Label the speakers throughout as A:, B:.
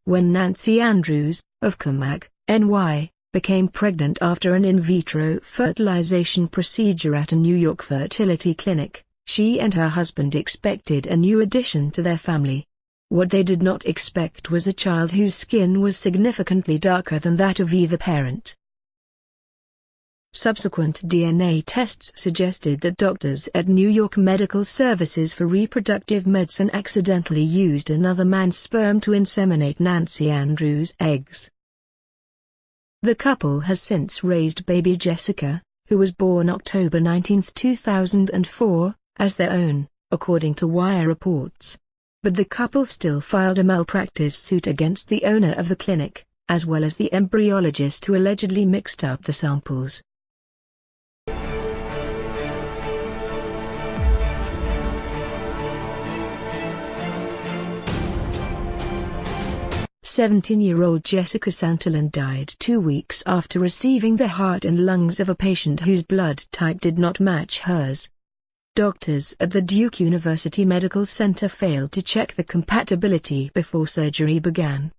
A: when Nancy Andrews, of Commack, NY, became pregnant after an in vitro fertilization procedure at a New York fertility clinic. She and her husband expected a new addition to their family. What they did not expect was a child whose skin was significantly darker than that of either parent. Subsequent DNA tests suggested that doctors at New York Medical Services for Reproductive Medicine accidentally used another man's sperm to inseminate Nancy Andrews' eggs. The couple has since raised baby Jessica, who was born October 19, 2004, as their own, according to Wire reports. But the couple still filed a malpractice suit against the owner of the clinic, as well as the embryologist who allegedly mixed up the samples. "17-year-old Jessica Santillan died 2 weeks after receiving the heart and lungs of a patient whose blood type did not match hers. Doctors at the Duke University Medical Center failed to check the compatibility before surgery began.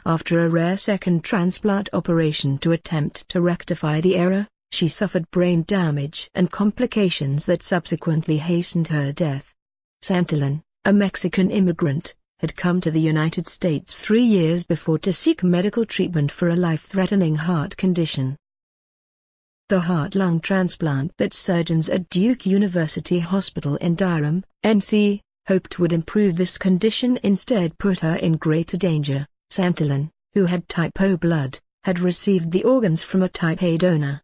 A: After a rare second transplant operation to attempt to rectify the error, she suffered brain damage and complications that subsequently hastened her death. Santillan, a Mexican immigrant, had come to the United States 3 years before to seek medical treatment for a life-threatening heart condition. The heart-lung transplant that surgeons at Duke University Hospital in Durham, NC, hoped would improve this condition instead put her in greater danger. Santillan, who had type O blood, had received the organs from a type A donor.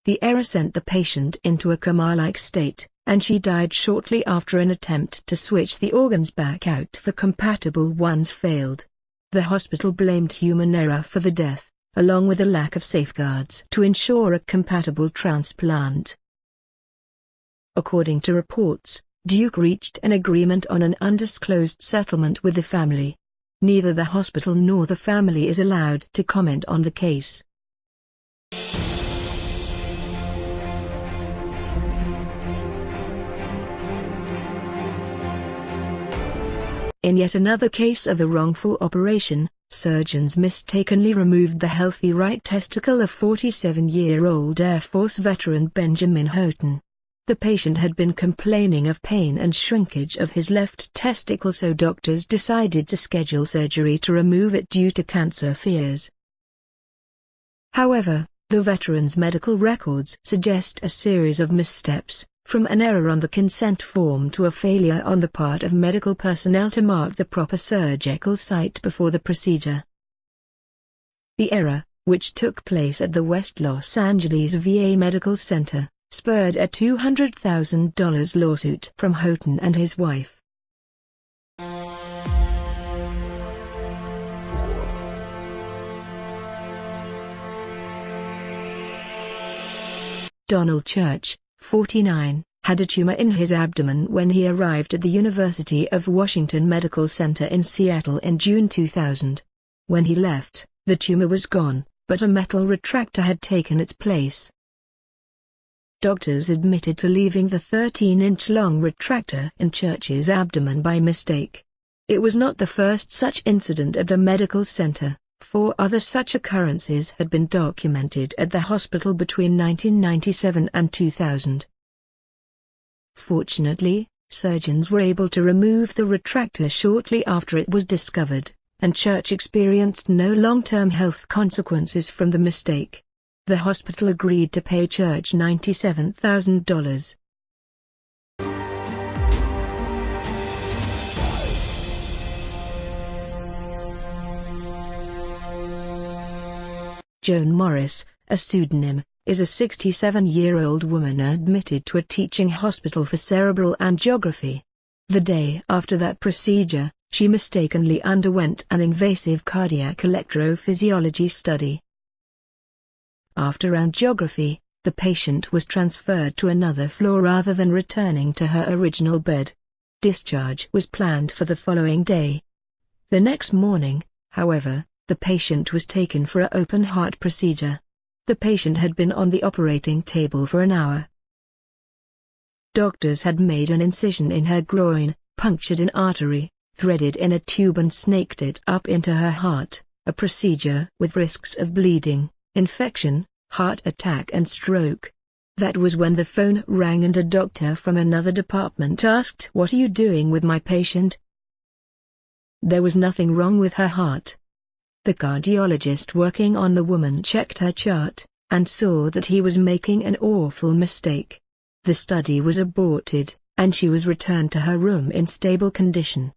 A: The error sent the patient into a coma-like state, and she died shortly after an attempt to switch the organs back out for compatible ones failed. The hospital blamed human error for the death, along with a lack of safeguards to ensure a compatible transplant. According to reports, Duke reached an agreement on an undisclosed settlement with the family. Neither the hospital nor the family is allowed to comment on the case. In yet another case of a wrongful operation, surgeons mistakenly removed the healthy right testicle of 47-year-old Air Force veteran Benjamin Houghton. The patient had been complaining of pain and shrinkage of his left testicle, so doctors decided to schedule surgery to remove it due to cancer fears. However, the veteran's medical records suggest a series of missteps, from an error on the consent form to a failure on the part of medical personnel to mark the proper surgical site before the procedure. The error, which took place at the West Los Angeles VA Medical Center, spurred a $200,000 lawsuit from Houghton and his wife. Donald Church, 49, had a tumor in his abdomen when he arrived at the University of Washington Medical Center in Seattle in June 2000. When he left, the tumor was gone, but a metal retractor had taken its place. Doctors admitted to leaving the 13-inch-long retractor in Church's abdomen by mistake. It was not the first such incident at the medical center. 4 other such occurrences had been documented at the hospital between 1997 and 2000. Fortunately, surgeons were able to remove the retractor shortly after it was discovered, and Church experienced no long-term health consequences from the mistake. The hospital agreed to pay Church $97,000. Joan Morris, a pseudonym, is a 67-year-old woman admitted to a teaching hospital for cerebral angiography. The day after that procedure, she mistakenly underwent an invasive cardiac electrophysiology study. After angiography, the patient was transferred to another floor rather than returning to her original bed. Discharge was planned for the following day. The next morning, however, the patient was taken for an open-heart procedure. The patient had been on the operating table for an hour. Doctors had made an incision in her groin, punctured an artery, threaded in a tube and snaked it up into her heart, a procedure with risks of bleeding, infection, heart attack and stroke. That was when the phone rang and a doctor from another department asked, "What are you doing with my patient?" There was nothing wrong with her heart. The cardiologist working on the woman checked her chart, and saw that he was making an awful mistake. The study was aborted, and she was returned to her room in stable condition.